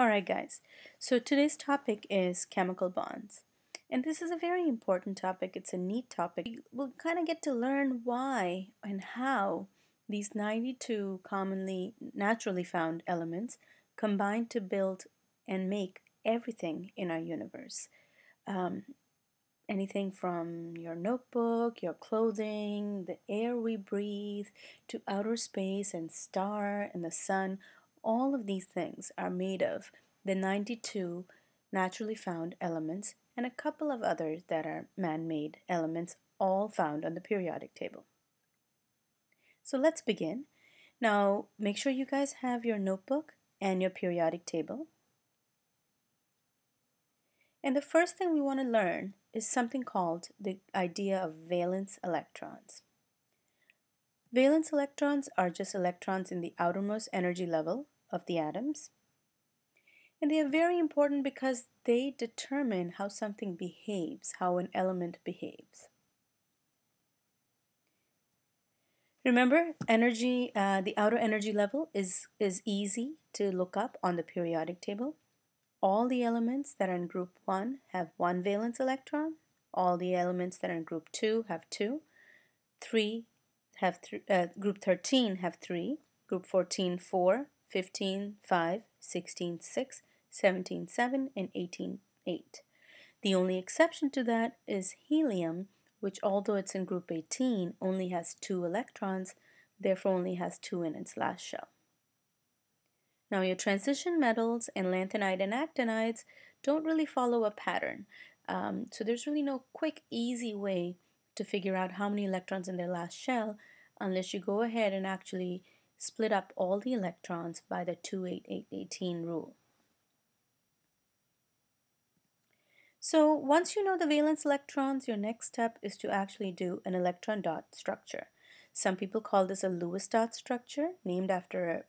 Alright guys, so today's topic is chemical bonds. And this is a very important topic. It's a neat topic. We'll kind of get to learn why and how these 92 commonly naturally found elements combine to build and make everything in our universe. Um, Anything from your notebook, your clothing, the air we breathe, to outer space and star and the sun, all of these things are made of the 92 naturally found elements and a couple of others that are man-made elements, all found on the periodic table. So let's begin. Now make sure you guys have your notebook and your periodic table. And the first thing we want to learn is something called the idea of valence electrons. Valence electrons are just electrons in the outermost energy level of the atoms. And they are very important because they determine how something behaves, how an element behaves. Remember, the outer energy level is easy to look up on the periodic table. All the elements that are in group 1 have 1 valence electron. All the elements that are in group 2 have 2. Group 13 have 3. Group 14, 4. 15, 5. 16, 6. 17, 7. And 18, 8. The only exception to that is helium, which although it's in group 18, only has 2 electrons, therefore only has 2 in its last shell. Now your transition metals and lanthanide and actinides don't really follow a pattern. So there's really no quick, easy way to figure out how many electrons in their last shell unless you go ahead and actually split up all the electrons by the 2-8-8-18 rule. So once you know the valence electrons, your next step is to actually do an electron dot structure. Some people call this a Lewis dot structure, named after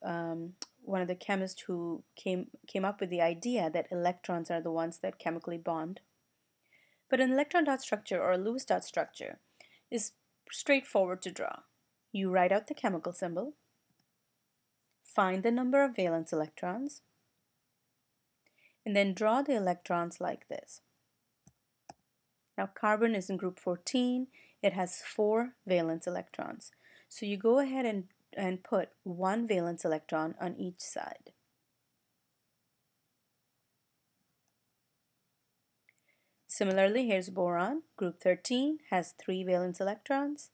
one of the chemists who came up with the idea that electrons are the ones that chemically bond. But an electron dot structure or a Lewis dot structure is straightforward to draw. You write out the chemical symbol, find the number of valence electrons, and then draw the electrons like this. Now carbon is in group 14. It has 4 valence electrons. So you go ahead and put 1 valence electron on each side. Similarly, here's boron. Group 13 has 3 valence electrons.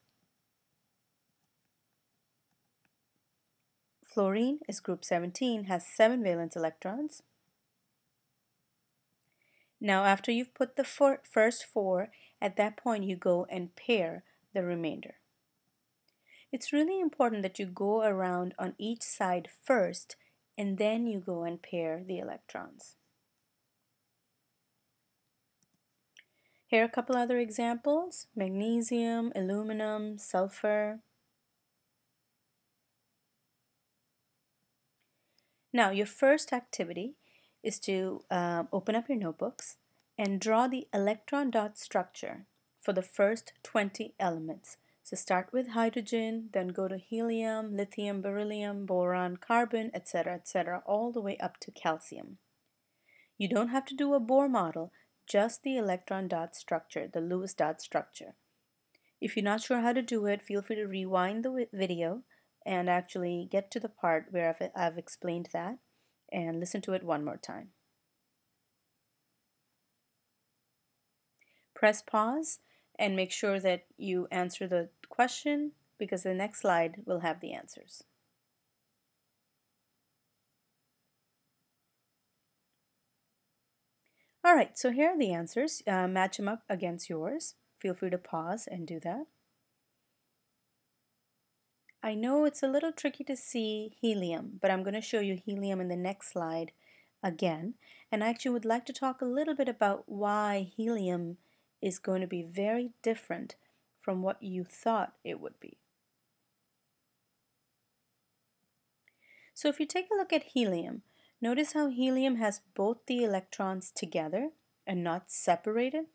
Fluorine is group 17, has 7 valence electrons. Now after you've put the first 4, at that point you go and pair the remainder. It's really important that you go around on each side first and then you go and pair the electrons. Here are a couple other examples: magnesium, aluminum, sulfur. Now your first activity is to open up your notebooks and draw the electron dot structure for the first 20 elements. So start with hydrogen, then go to helium, lithium, beryllium, boron, carbon, etc., all the way up to calcium. You don't have to do a Bohr model, just the electron dot structure, the Lewis dot structure. If you're not sure how to do it, feel free to rewind the video and actually get to the part where I've explained that and listen to it one more time. Press pause and make sure that you answer the question because the next slide will have the answers. Alright, so here are the answers. Match them up against yours. Feel free to pause and do that. I know it's a little tricky to see helium, but I'm going to show you helium in the next slide again. And I actually would like to talk a little bit about why helium is going to be very different from what you thought it would be. So if you take a look at helium, notice how helium has both the electrons together and not separated.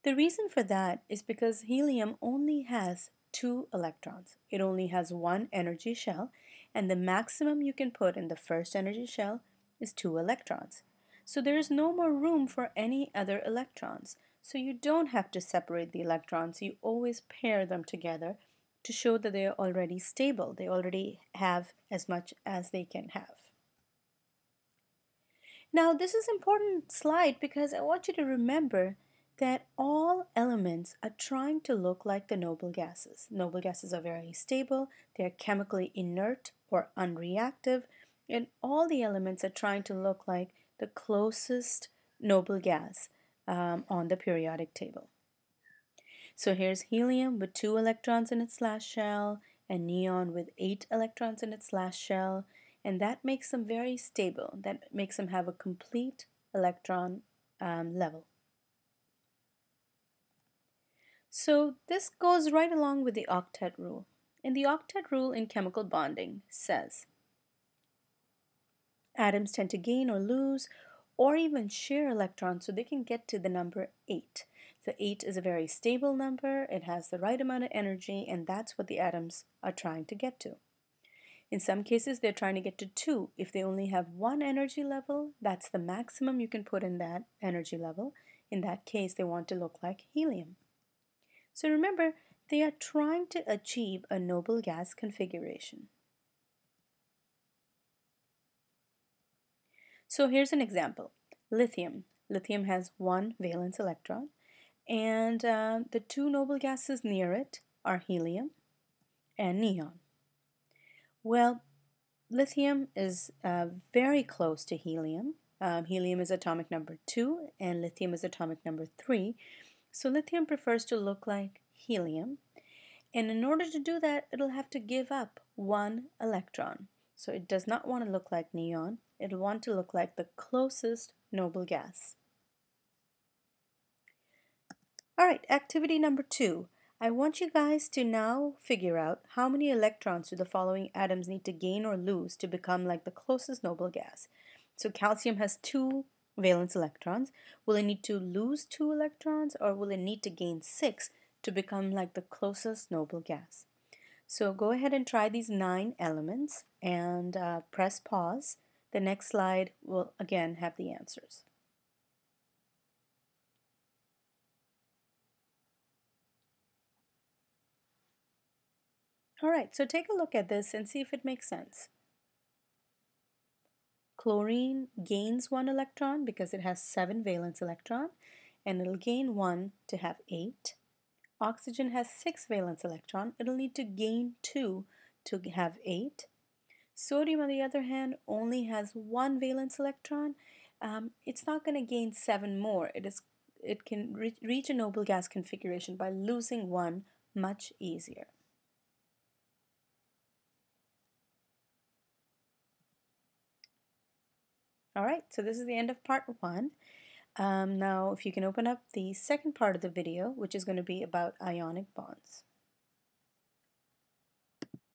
The reason for that is because helium only has 2 electrons. It only has 1 energy shell, and the maximum you can put in the first energy shell is 2 electrons. So there is no more room for any other electrons. So you don't have to separate the electrons. You always pair them together to show that they are already stable. They already have as much as they can have. Now, this is an important slide because I want you to remember that all elements are trying to look like the noble gases. Noble gases are very stable, they are chemically inert or unreactive, and all the elements are trying to look like the closest noble gas on the periodic table. So here's helium with 2 electrons in its last shell, and neon with 8 electrons in its last shell, and that makes them very stable. That makes them have a complete electron level. So this goes right along with the octet rule. And the octet rule in chemical bonding says atoms tend to gain or lose or even share electrons so they can get to the number 8. The 8 is a very stable number, it has the right amount of energy, and that's what the atoms are trying to get to. In some cases, they're trying to get to 2. If they only have one energy level, that's the maximum you can put in that energy level. In that case, they want to look like helium. So remember, they are trying to achieve a noble gas configuration. So here's an example. Lithium. Lithium has 1 valence electron, and the 2 noble gases near it are helium and neon. Well, lithium is very close to helium. Helium is atomic number 2 and lithium is atomic number 3. So lithium prefers to look like helium. And in order to do that, it'll have to give up 1 electron. So it does not want to look like neon. It'll want to look like the closest noble gas. All right, activity number 2. I want you guys to now figure out how many electrons do the following atoms need to gain or lose to become like the closest noble gas. So calcium has 2 valence electrons. Will it need to lose 2 electrons, or will it need to gain 6 to become like the closest noble gas? So go ahead and try these 9 elements and press pause. The next slide will again have the answers. All right, so take a look at this and see if it makes sense. Chlorine gains 1 electron because it has 7 valence electron, and it'll gain 1 to have 8. Oxygen has 6 valence electron. It'll need to gain 2 to have 8. Sodium, on the other hand, only has 1 valence electron. It's not going to gain 7 more. It can reach a noble gas configuration by losing 1 much easier. All right, so this is the end of part 1. Now, if you can open up the second part of the video, which is going to be about ionic bonds.